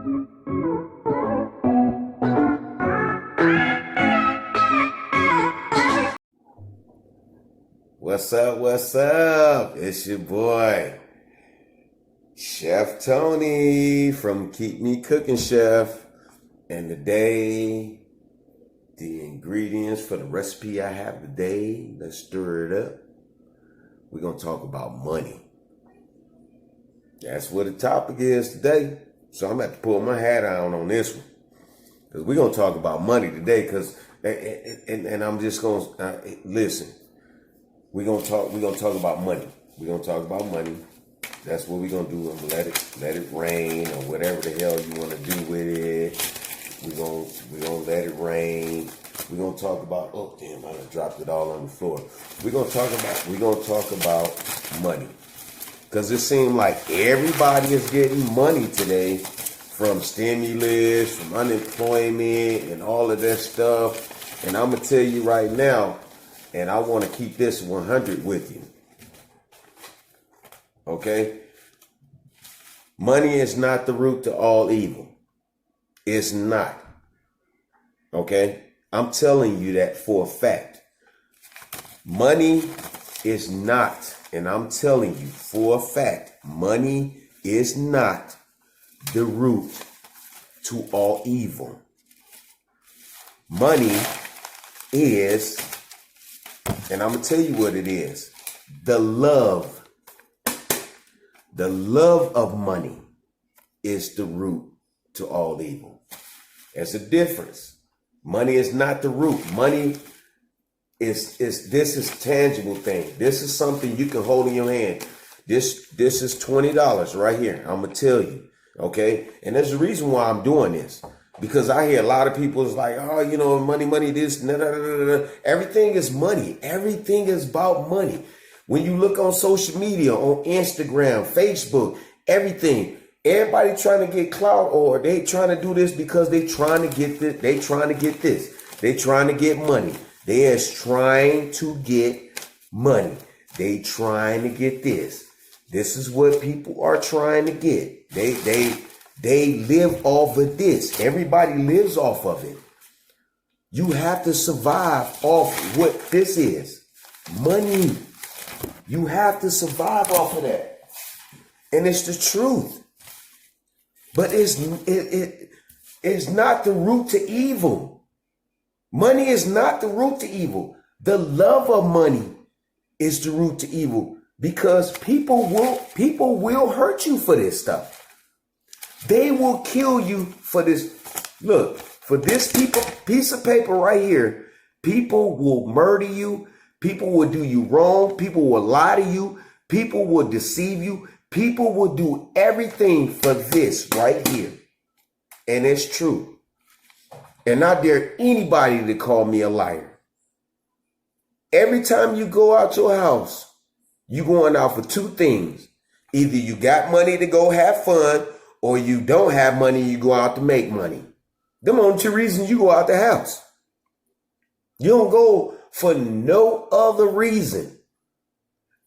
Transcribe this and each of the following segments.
What's up? What's up? It's your boy, Chef Tony from KeepMeChef. And today, the ingredients for the recipe I have today, let's stir it up. We're going to talk about money. That's what the topic is today. So I'm going to have to pull my hat on this one. Because we're going to talk about money today. And I'm just going to, listen. We're gonna talk about money. We're gonna talk about money. That's what we're gonna do. And let it rain or whatever the hell you want to do with it. We're gonna let it rain. We're gonna talk about. Oh damn! I done dropped it all on the floor. We're gonna talk about money, because it seems like everybody is getting money today, from stimulus, from unemployment, and all of that stuff. And I'm gonna tell you right now. And I want to keep this 100 with you. Okay? Money is not the root to all evil. It's not. Okay? I'm telling you that for a fact. Money is not, and I'm telling you for a fact, money is not the root to all evil. Money is, and I'm going to tell you what it is. The love of money is the root to all evil. There's a difference. Money is not the root. Money this is tangible thing. This is something you can hold in your hand. This is $20 right here. I'm going to tell you. Okay. And there's a reason why I'm doing this. Because I hear a lot of people is like, oh, you know, money, this, nah, nah, nah, nah. Everything is money. Everything is about money. When you look on social media, on Instagram, Facebook, everything, everybody trying to get clout, or they trying to do this because they trying to get this. They trying to get this. They trying to get money. They is trying to get money. They trying to get this. This is what people are trying to get. They live off of this. Everybody lives off of it. You have to survive off what this is. Money. You have to survive off of that. And it's the truth. But it's not the root to evil. Money is not the root to evil. The love of money is the root to evil, because people will hurt you for this stuff. They will kill you for this. Look, for this piece of paper right here, people will murder you. People will do you wrong. People will lie to you. People will deceive you. People will do everything for this right here. And it's true. And I dare anybody to call me a liar. Every time you go out your house, you going out for two things. Either you got money to go have fun, or you don't have money, you go out to make money. Them are the two reasons you go out the house. You don't go for no other reason.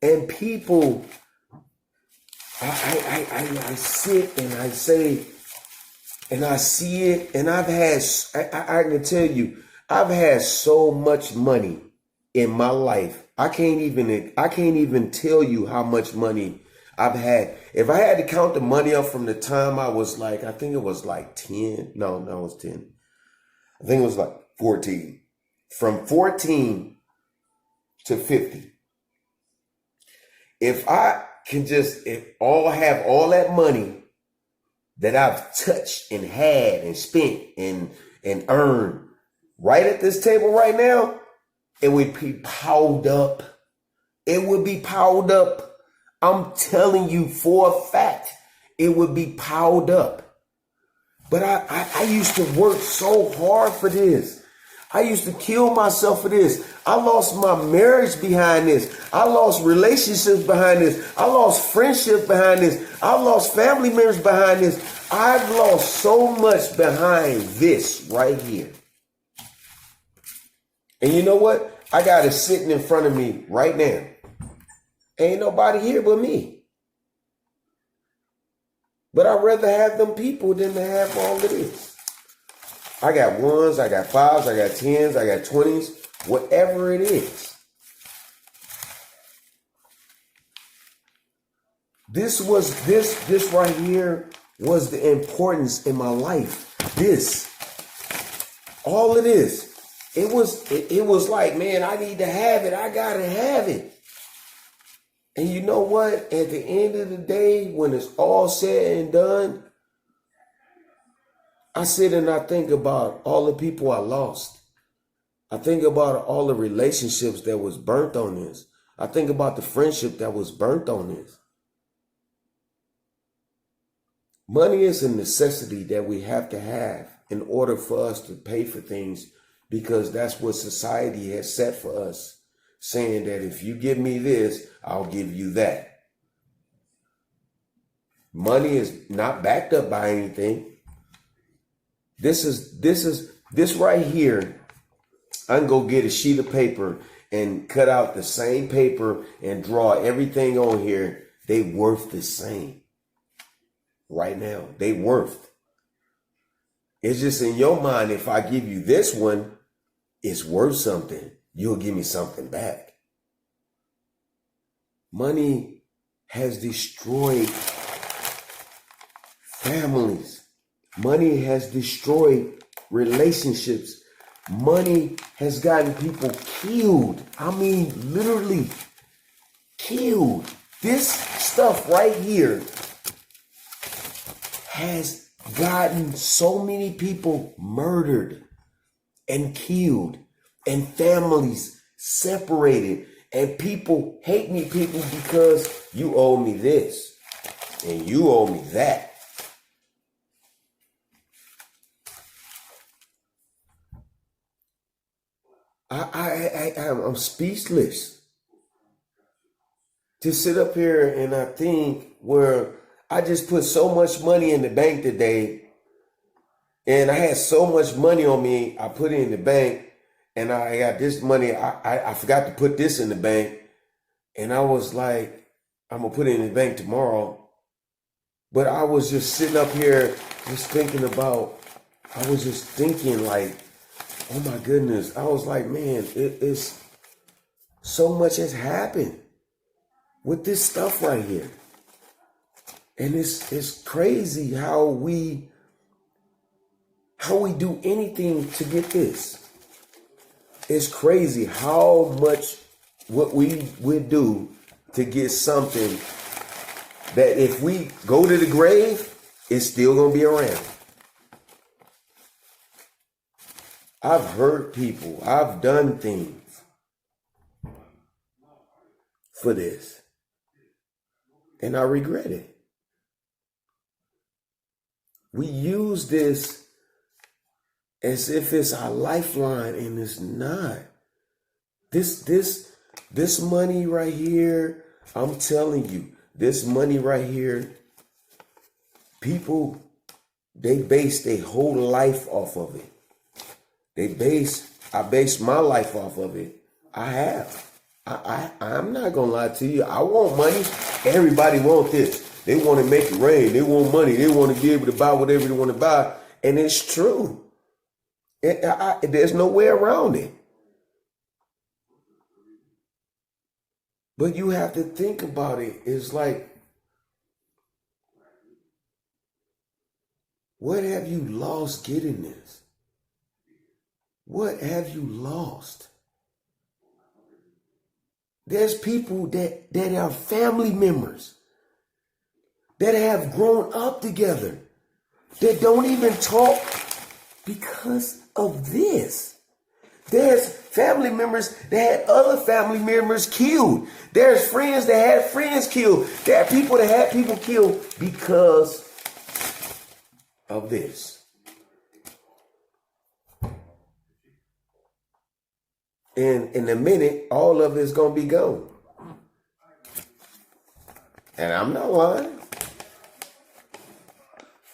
And people, I sit and I say, and I see it, and I can tell you, I've had so much money in my life. I can't even tell you how much money I've had. If I had to count the money up from the time I was like, I think it was like 10. No, it was 10. I think it was like 14. From 14 to 50. If I can have all that money that I've touched and had and spent and earned right at this table right now, it would be piled up. It would be piled up. I'm telling you for a fact, it would be piled up. But I used to work so hard for this. I used to kill myself for this. I lost my marriage behind this. I lost relationships behind this. I lost friendships behind this. I lost family members behind this. I've lost so much behind this right here. And you know what? I got it sitting in front of me right now. Ain't nobody here but me. But I'd rather have them people than to have all of this. I got ones, I got fives, I got tens, I got 20s, whatever it is. This right here was the importance in my life. This, all it is. It was like, man, I need to have it. I gotta have it. And you know what? At the end of the day, when it's all said and done, I sit and I think about all the people I lost. I think about all the relationships that was burnt on this. I think about the friendship that was burnt on this. Money is a necessity that we have to have in order for us to pay for things, because that's what society has set for us, saying that if you give me this, I'll give you that. Money is not backed up by anything. This right here, I can go get a sheet of paper and cut out the same paper and draw everything on here. They worth the same. Right now, they worth. It's just in your mind, if I give you this one, it's worth something. You'll give me something back. Money has destroyed families. Money has destroyed relationships. Money has gotten people killed. I mean, literally killed. This stuff right here has gotten so many people murdered and killed, and families separated, and people hate me, people, because you owe me this and you owe me that. I'm speechless to sit up here and I think where I just put so much money in the bank today, and I had so much money on me, I put it in the bank, and I got this money, I forgot to put this in the bank, and I was like, I'm gonna put it in the bank tomorrow. But I was just sitting up here just thinking about, I was just thinking like, oh my goodness. I was like, man, it's so much has happened with this stuff right here. And it's crazy how we do anything to get this. It's crazy how much what we would do to get something that if we go to the grave, it's still gonna be around. I've hurt people. I've done things for this, and I regret it. We use this as if it's our lifeline, and it's not. This money right here, I'm telling you, this money right here, people, they base their whole life off of it. I base my life off of it. I have. I'm not gonna lie to you. I want money. Everybody want this. They want to make it rain. They want money. They want to be able to buy whatever they want to buy. And it's true. There's no way around it. But you have to think about it. It's like, what have you lost getting this? What have you lost? There's people that are family members that have grown up together that don't even talk because of this. There's family members that had other family members killed. There's friends that had friends killed. There are people that had people killed because of this. And in a minute, all of it's going to be gone. And I'm not lying.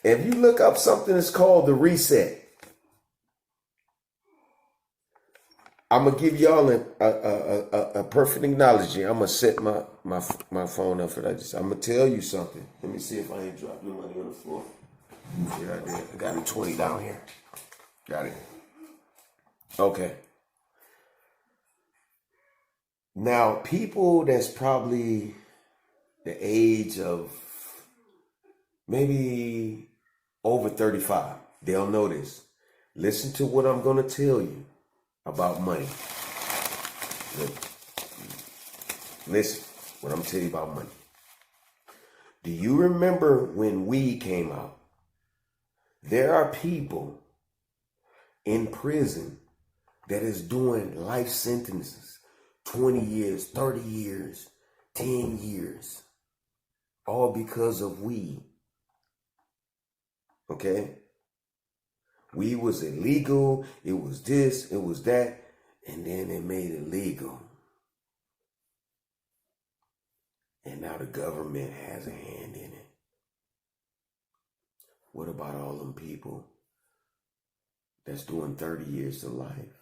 If you look up something that's called the reset, I'm gonna give y'all a perfect analogy. I'm gonna set my phone up for that. I'm gonna tell you something. Let me see if I ain't dropping the money on the floor. Yeah, I did. I got a 20 down here. Got it. Okay. Now, people that's probably the age of maybe over 35, they'll know this. Listen to what I'm gonna tell you about money. Listen, what I'm telling you about money. Do you remember when weed came out? There are people in prison that is doing life sentences, 20 years, 30 years, 10 years, all because of weed. Okay? Weed was illegal, it was this, it was that, and then they made it legal. And now the government has a hand in it. What about all them people that's doing 30 years to life?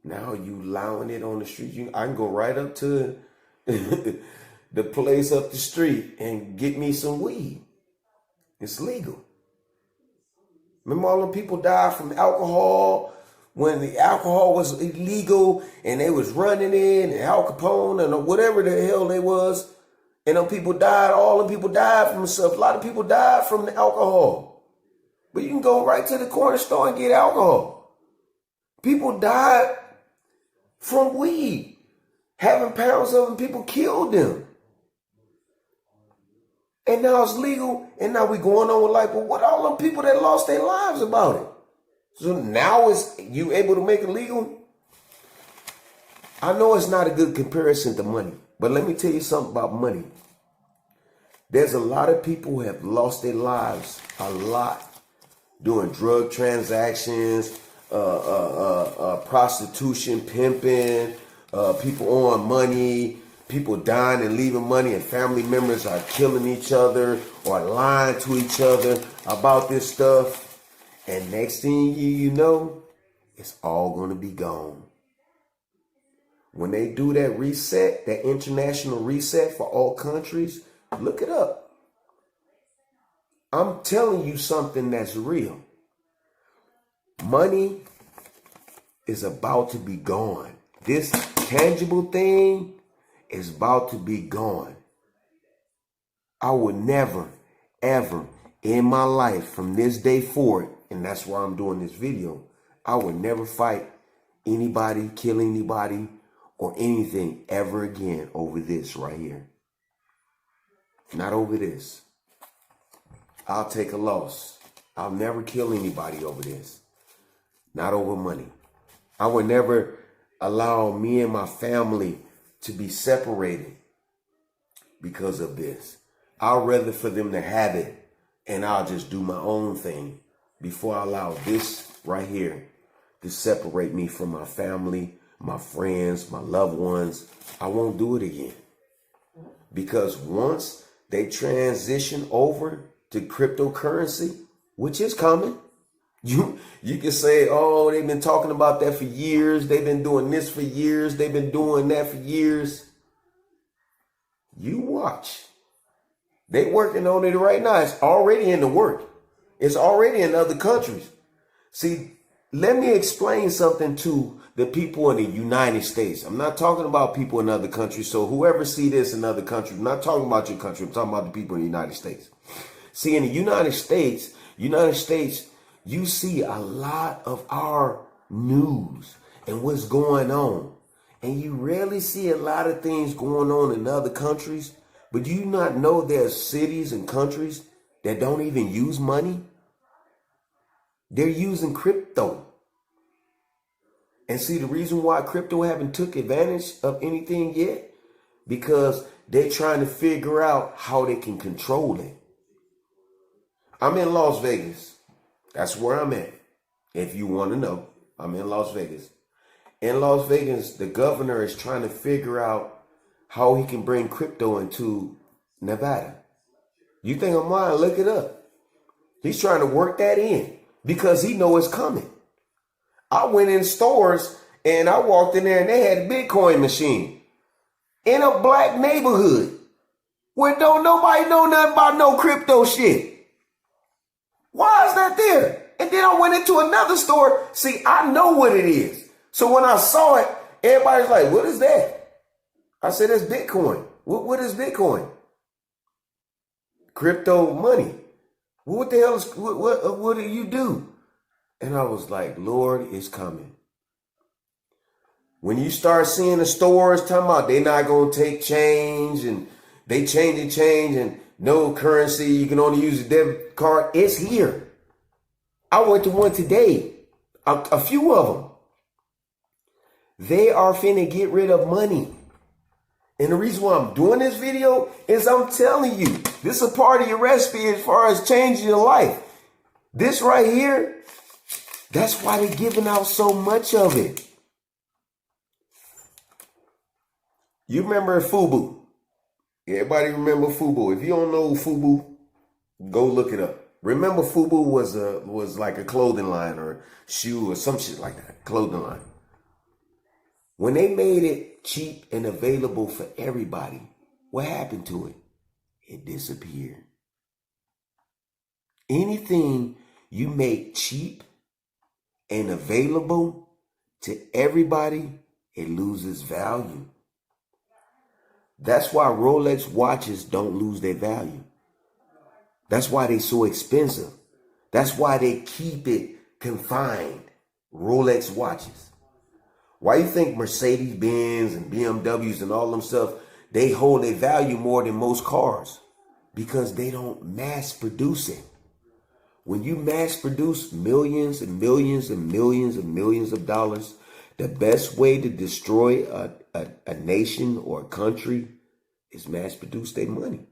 Now you allowing it on the street. I can go right up to the place up the street and get me some weed. It's legal. Remember all them people died from alcohol when the alcohol was illegal and they was running in and Al Capone and whatever the hell they was. And them people died, all them people died from stuff. A lot of people died from the alcohol. But you can go right to the corner store and get alcohol. People died from weed. Having pounds of them, people killed them. And now it's legal, and now we going on with life. But what all them people that lost their lives about it? So now is you able to make it legal? I know it's not a good comparison to money, but let me tell you something about money. There's a lot of people who have lost their lives a lot doing drug transactions, prostitution, pimping, people on money, people dying and leaving money, and family members are killing each other or lying to each other about this stuff. And next thing you know, it's all going to be gone. When they do that reset, that international reset for all countries, look it up. I'm telling you something that's real. Money is about to be gone. This tangible thing is about to be gone. I would never, ever in my life from this day forward, and that's why I'm doing this video, I would never fight anybody, kill anybody, or anything ever again over this right here. Not over this. I'll take a loss. I'll never kill anybody over this. Not over money. I would never allow me and my family to be separated because of this. I'd rather for them to have it and I'll just do my own thing before I allow this right here to separate me from my family, my friends, my loved ones. I won't do it again. Because once they transition over to cryptocurrency, which is coming, you can say, oh, they've been talking about that for years. They've been doing this for years. They've been doing that for years. You watch. They working on it right now. It's already in the work. It's already in other countries. See, let me explain something to the people in the United States. I'm not talking about people in other countries. So whoever see this in other countries, I'm not talking about your country. I'm talking about the people in the United States. See, in the United States, you see a lot of our news and what's going on. And you rarely see a lot of things going on in other countries. But do you not know there's cities and countries that don't even use money? They're using crypto. And see, the reason why crypto haven't took advantage of anything yet, because they're trying to figure out how they can control it. I'm in Las Vegas. That's where I'm at. If you want to know, I'm in Las Vegas. In Las Vegas, the governor is trying to figure out how he can bring crypto into Nevada. You think I'm lying? Look it up. He's trying to work that in because he knows it's coming. I went in stores And I walked in there and they had a Bitcoin machine in a black neighborhood where don't nobody know nothing about no crypto shit. Why is that there? And then I went into another store. See, I know what it is. So when I saw it, everybody's like, what is that? I said, that's Bitcoin. What is Bitcoin? Crypto money. What the hell is, what do you do? And I was like, Lord, it's coming. When you start seeing the stores talking about they're not going to take change and they change and no currency, you can only use a debit card, it's here. I went to one today, a few of them. They are finna get rid of money. And the reason why I'm doing this video is I'm telling you, this is a part of your recipe as far as changing your life. This right here, that's why they're giving out so much of it. You remember FUBU? Everybody remember FUBU. If you don't know FUBU, go look it up. Remember FUBU was like a clothing line or shoe or some shit like that, clothing line. When they made it cheap and available for everybody, what happened to it? It disappeared. Anything you make cheap and available to everybody, it loses value. That's why Rolex watches don't lose their value. That's why they're so expensive. That's why they keep it confined. Rolex watches. Why you think Mercedes-Benz and BMWs and all them stuff, they hold their value more than most cars? Because they don't mass produce it. When you mass produce millions and millions and millions and millions of dollars, the best way to destroy a nation or a country is mass produce their money.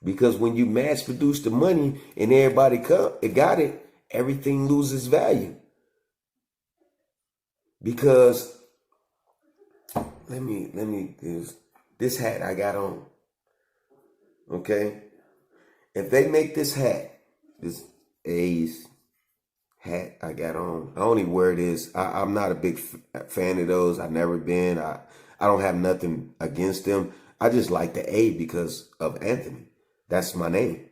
Because when you mass produce the money and everybody got it, everything loses value. Because let me this hat I got on. Okay? If they make this hat, this A's hat I got on, I don't even wear it is. I'm not a big fan of those. I've never been. I don't have nothing against them. I just like the A because of Anthony. That's my name.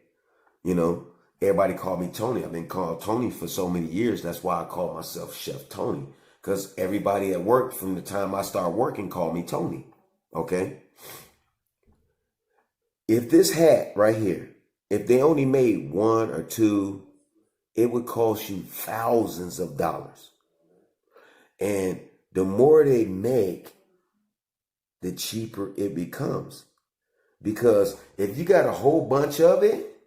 You know, everybody call me Tony. I've been called Tony for so many years. That's why I call myself Chef Tony. Because everybody at work from the time I start working called me Tony. Okay? If this hat right here, if they only made one or two, it would cost you thousands of dollars. And the more they make, the cheaper it becomes. Because if you got a whole bunch of it,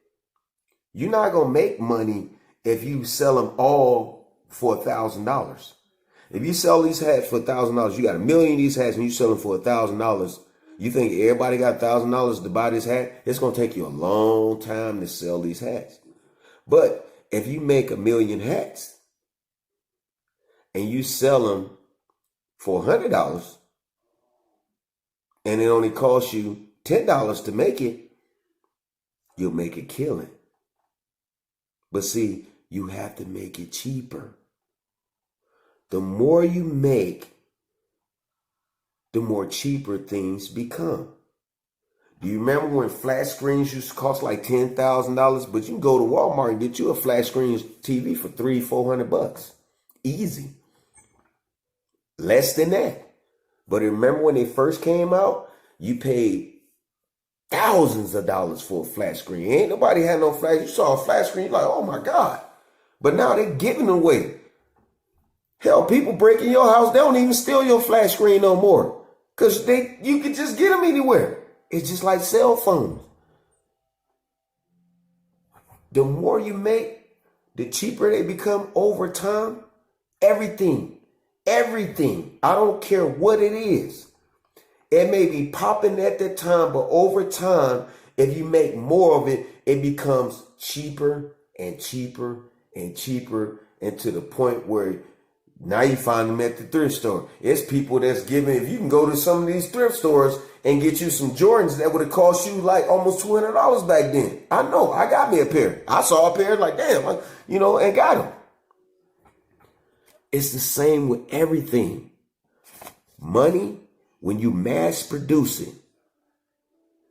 you're not going to make money if you sell them all for $1,000. If you sell these hats for $1,000, you got 1 million of these hats and you sell them for $1,000. You think everybody got $1,000 to buy this hat? It's going to take you a long time to sell these hats. But if you make 1 million hats and you sell them for $100 and it only costs you $10 to make it, you'll make a killing. But see, you have to make it cheaper. The more you make, the more cheaper things become. Do you remember when flat screens used to cost like $10,000? But you can go to Walmart and get you a flat screen TV for $300-400. Easy. Less than that. But remember when they first came out, you paid thousands of dollars for a flat screen. Ain't nobody had no flat. You saw a flat screen, you're like, oh my God. But now they're giving them away. Hell, people break in your house, they don't even steal your flat screen no more. Because you can just get them anywhere. It's just like cell phones. The more you make, the cheaper they become over time. Everything. I don't care what it is. It may be popping at that time, but over time, if you make more of it, it becomes cheaper and cheaper and cheaper, and to the point where now you find them at the thrift store. It's people that's giving, if you can go to some of these thrift stores and get you some Jordans that would have cost you like almost $200 back then. I know, I got me a pair. I saw a pair like, damn, and got them. It's the same with everything. Money, when you mass produce it,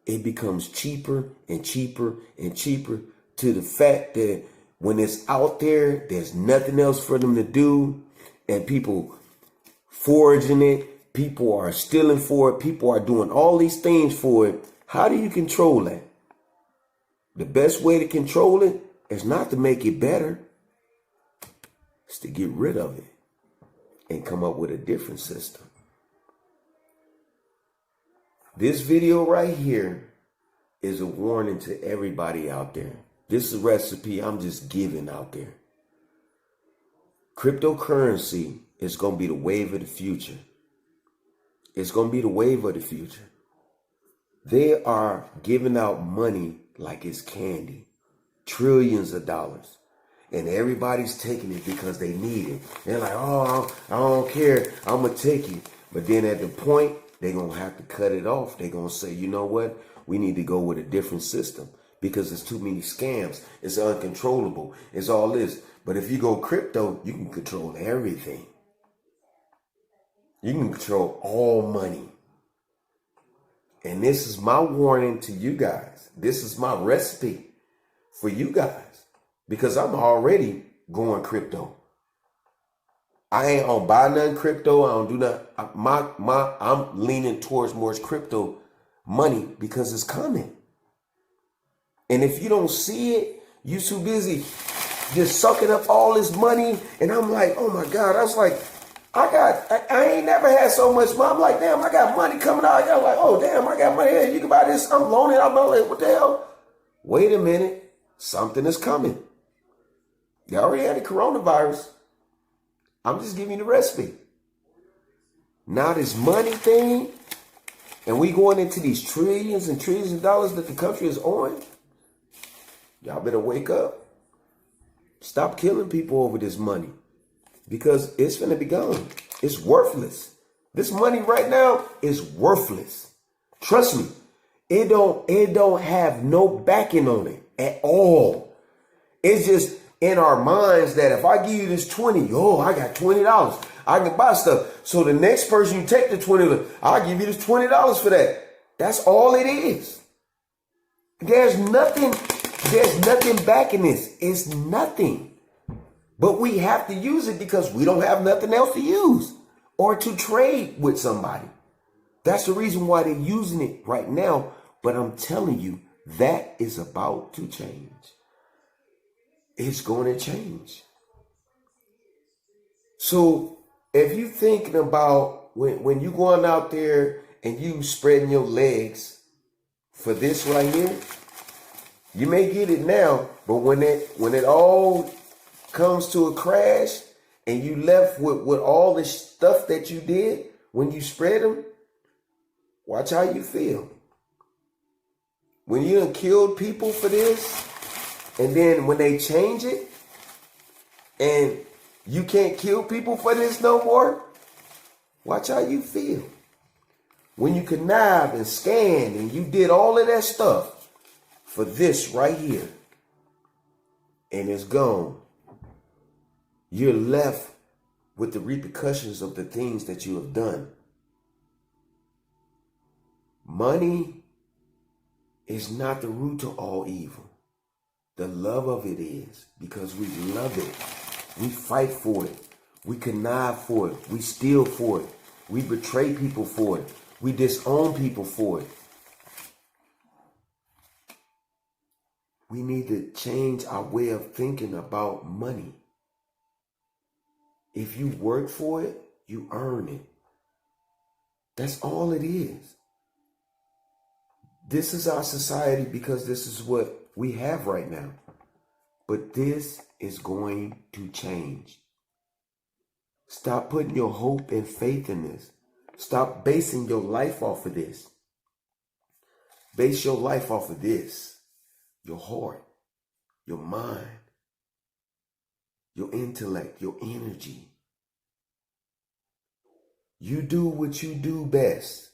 it becomes cheaper and cheaper and cheaper to the fact that when it's out there, there's nothing else for them to do. And people foraging it, people are stealing for it, people are doing all these things for it. How do you control that? The best way to control it is not to make it better. It's to get rid of it and come up with a different system. This video right here is a warning to everybody out there. This is a recipe I'm just giving out there. Cryptocurrency is going to be the wave of the future. It's going to be the wave of the future. They are giving out money like it's candy. Trillions of dollars. And everybody's taking it because they need it. They're like, oh, I don't care. I'm going to take it. But then at the point, they're going to have to cut it off. They're going to say, you know what? We need to go with a different system because there's too many scams. It's uncontrollable. It's all this. But if you go crypto, you can control everything. You can control all money. And this is my warning to you guys. This is my recipe for you guys because I'm already going crypto. I ain't on buy nothing crypto. I don't do nothing. I'm leaning towards more crypto money because it's coming. And if you don't see it, you too busy just sucking up all this money. And I'm like, oh my God, I was like, I ain't never had so much money. I'm like, damn, I got money coming out. I got like, oh damn, I got money here. You can buy this. I'm loaning. I'm like, what the hell? Wait a minute. Something is coming. They already had the coronavirus. I'm just giving you the recipe. Now this money thing, and we going into these trillions and trillions of dollars that the country is on. Y'all better wake up. Stop killing people over this money because it's going to be gone. It's worthless. This money right now is worthless. Trust me. It don't have no backing on it at all. It's just in our minds that if I give you this 20, I got $20. I can buy stuff. So the next person you take the 20, I'll give you this $20 for that. That's all it is. There's nothing backing this. It's nothing. But we have to use it because we don't have nothing else to use or to trade with somebody. That's the reason why they're using it right now. But I'm telling you, that is about to change. It's going to change. So if you're thinking about when you going out there and you spreading your legs for this right here, you may get it now, but when it all comes to a crash and you left with all the stuff that you did when you spread them, watch how you feel. When you done killed people for this, and then when they change it, and you can't kill people for this no more, watch how you feel. When you connive and scan and you did all of that stuff for this right here, and it's gone, you're left with the repercussions of the things that you have done. Money is not the root to all evil. The love of it is, because we love it. We fight for it. We connive for it. We steal for it. We betray people for it. We disown people for it. We need to change our way of thinking about money. If you work for it, you earn it. That's all it is. This is our society because this is what we have right now. But this is going to change. Stop putting your hope and faith in this. Stop basing your life off of this. Base your life off of this. Your heart, your mind, your intellect, your energy. You do what you do best.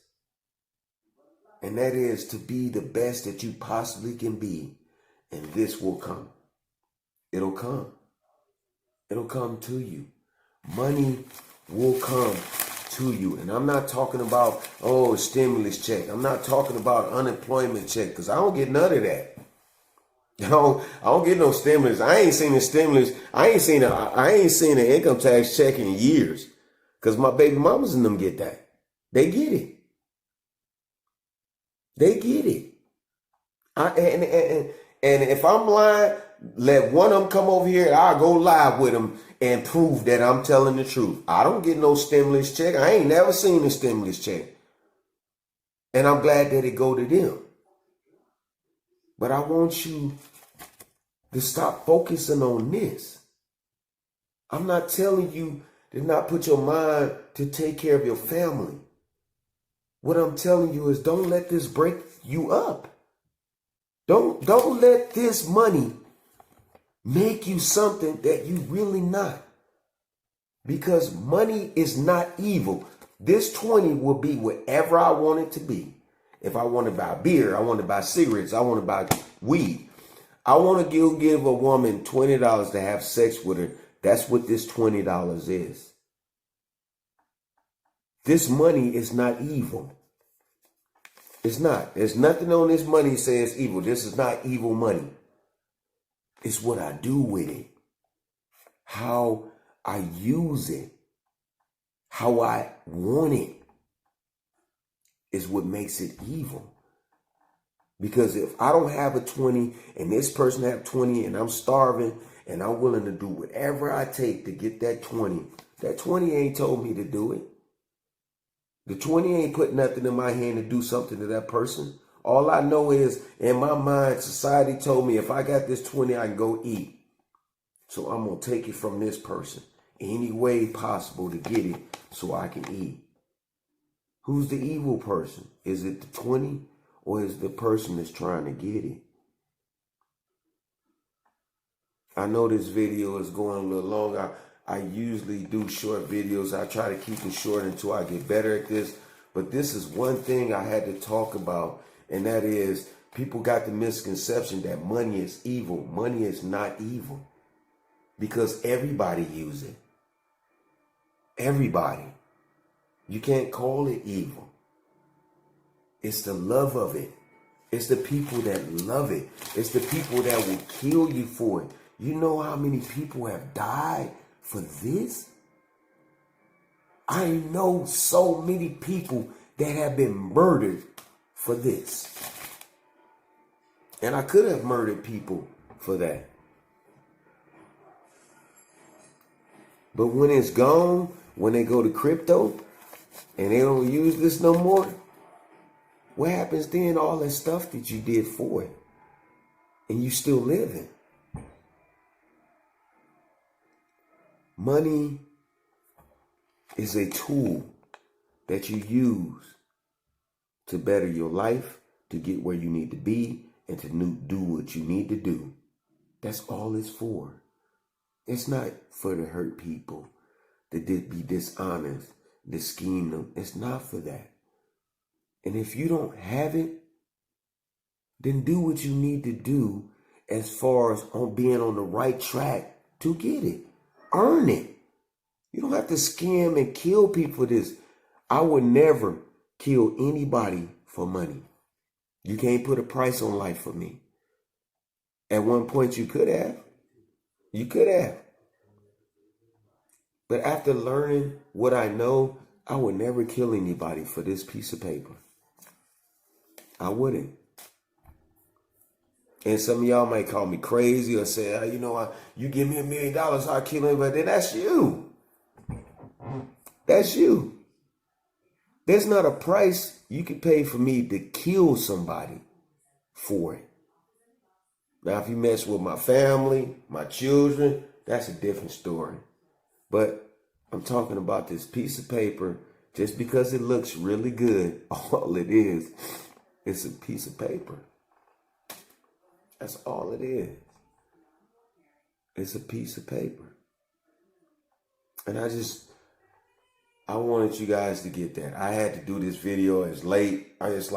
And that is to be the best that you possibly can be. And this will come. It'll come. It'll come to you. Money will come to you. And I'm not talking about, oh, a stimulus check. I'm not talking about unemployment check, because I don't get none of that. I don't get no stimulus. I ain't seen a stimulus. I ain't seen an income tax check in years, because my baby mamas and them get that. They get it. They get it. And if I'm lying, let one of them come over here and I'll go live with them and prove that I'm telling the truth. I don't get no stimulus check. I ain't never seen a stimulus check. And I'm glad that it go to them. But I want you to stop focusing on this. I'm not telling you to not put your mind to take care of your family. What I'm telling you is, don't let this break you up. Don't let this money make you something that you really not. Because money is not evil. This 20 will be whatever I want it to be. If I want to buy beer, I want to buy cigarettes, I want to buy weed. I want to give a woman $20 to have sex with her. That's what this $20 is. This money is not evil. It's not. There's nothing on this money that says evil. This is not evil money. It's what I do with it. How I use it. How I want it is what makes it evil. Because if I don't have a 20 and this person have 20 and I'm starving and I'm willing to do whatever I take to get that 20 ain't told me to do it. The 20 ain't put nothing in my hand to do something to that person. All I know is, in my mind, society told me if I got this 20, I can go eat. So I'm going to take it from this person any way possible to get it so I can eat. Who's the evil person? Is it the 20 or is it the person that's trying to get it? I know this video is going a little long. I usually do short videos. I try to keep it short until I get better at this. But this is one thing I had to talk about, and that is people got the misconception that money is evil. Money is not evil because everybody uses it. Everybody. You can't call it evil. It's the love of it. It's the people that love it. It's the people that will kill you for it. You know how many people have died for this? I know so many people that have been murdered for this. And I could have murdered people for that. But when it's gone, when they go to crypto and they don't use this no more, what happens then? All that stuff that you did for it and you still living. Money is a tool that you use to better your life, to get where you need to be, and to do what you need to do. That's all it's for. It's not for to hurt people, to be dishonest, to scheme them. It's not for that. And if you don't have it, then do what you need to do as far as on being on the right track to get it. Earn it. You don't have to scam and kill people for this. I would never kill anybody for money. You can't put a price on life for me. At one point you could have. You could have. But after learning what I know, I would never kill anybody for this piece of paper. I wouldn't. And some of y'all might call me crazy or say, you give me $1 million, I'll kill anybody. Then that's you. That's you. There's not a price you can pay for me to kill somebody for it. Now, if you mess with my family, my children, that's a different story. But I'm talking about this piece of paper. Just because it looks really good, all it is a piece of paper. That's all it is. It's a piece of paper. And I wanted you guys to get that. I had to do this video. It's late. It's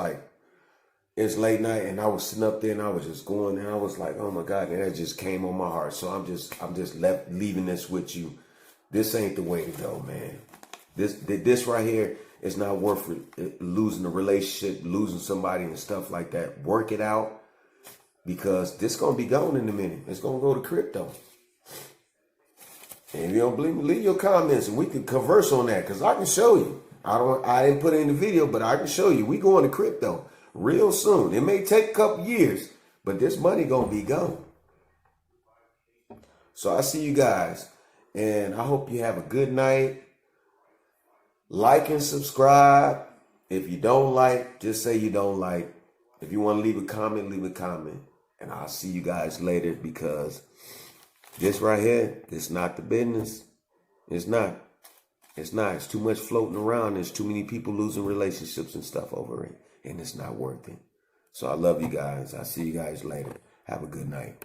late night, and I was sitting up there and I was just going, and I was like, oh my God, and that just came on my heart. So I'm just leaving this with you. This ain't the way to go, man. This right here is not worth losing a relationship, losing somebody and stuff like that. Work it out, because this gonna be gone in a minute. It's gonna go to crypto. And if you don't believe me, leave your comments and we can converse on that, because I can show you. I didn't put it in the video, but I can show you. We going to crypto real soon. It may take a couple years, but this money gonna be gone. So I see you guys, and I hope you have a good night. Like and subscribe. If you don't like, just say you don't like. If you want to leave a comment, leave a comment. And I'll see you guys later, because this right here, it's not the business. It's not. It's not. It's too much floating around. There's too many people losing relationships and stuff over it. And it's not worth it. So I love you guys. I'll see you guys later. Have a good night.